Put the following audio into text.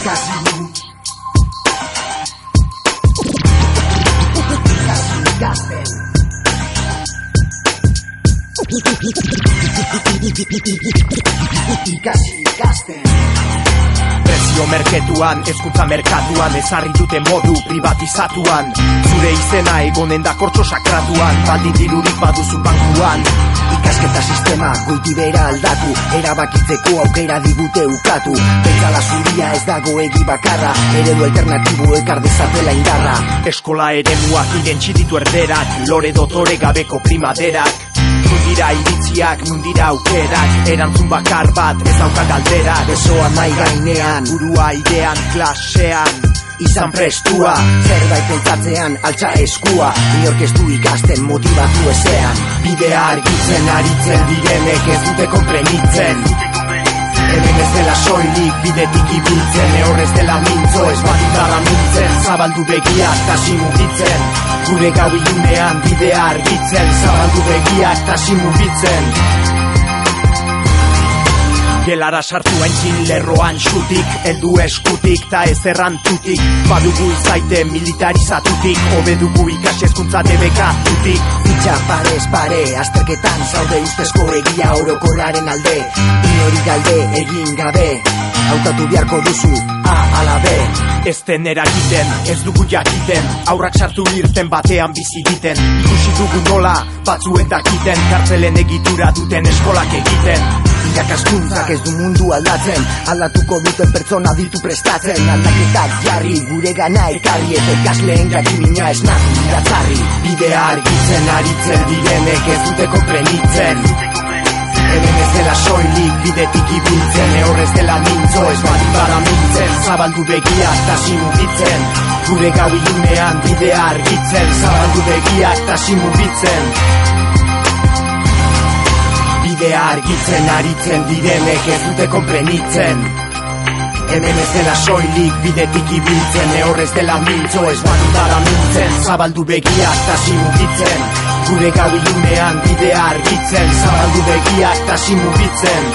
ikasi ikasten ikasi ikasten Prezio merketuan, hezkuntza merkatuan, ezarri dute modu privatizatuan. Zure izena egonen da kortxo sakratuan, baldin dirurik baduzu bankuan. Ikasketa sistema goiti bera aldatu, erabakitzeko aukera digute ukatu. Pentsala zuria ez dago egi bakarra, eredu alternatibo ekar dezatela indarra. Eskola eremuak irentsi ditu erderak, lore dotore gabeko primaderak. Nundira iritziak, nundira aukerak, erantzun bakar bat ez dauka galderak. Besoa nahi gainean, burua idean, klasean, izan prestua, zerbait pentsatzean, altxa eskua. Inork ez du ikasten motivatu ezean. Bidea argitzen aritzen direnek ez dute konprenitzen. Hemen ez dela soilik bidetik ibiltzen, horrez dela mintzo ez baditara mintzen. Zabaldu begiak tasi mugitzen, gure gau ilunean bidea argitzen. Zabaldu begiak tasi mugitzen. Gelara sartu haintzin lerroan xutik, heldu eskutik ta ez errantutik. Badugu izaite militarizatutik, hobedugu ikasi hezkuntza debekatutik. Fitxa parez pare, azterketan zaude ustezko egia orokorraren alde. Inori galde egin gabe, hautatu beharko duzu A ala B. Ez den eragiten, ez dugu jakiten, aurrak sartu irten batean bizi diten. Ikusi dugu nola, batzuen dakiten, kartzelen egitura duten eskolak egiten. Irakaskuntzak ez du mundu aldatzen, aldatuko duten pertsona ditu prestatzen. Aldaketak jarri, gure gana ekarri, eta ikasleen jakimina ez nahi iratzarri. Bidea argitzen aritzen direnek ez dute konprenitzen. Hemen ez dela soilik bidetik ibiltzen, horrez dela mintzo ez baditara mintzen. Zabaldu begiak tasi mugitzen, gure gau ilunean bidea argitzen. Zabaldu begiak tasi mugitzen. Bidea argitzen aritzen direnek ez dute konprenitzen. Hemen ez dela soilik bidetik ibiltzen, horrez dela mintzo ez baditara mintzen. Zabaldu begiak tasi mugitzen, gure gau ilunean bidea argitzen. Zabaldu begiak tasi mugitzen.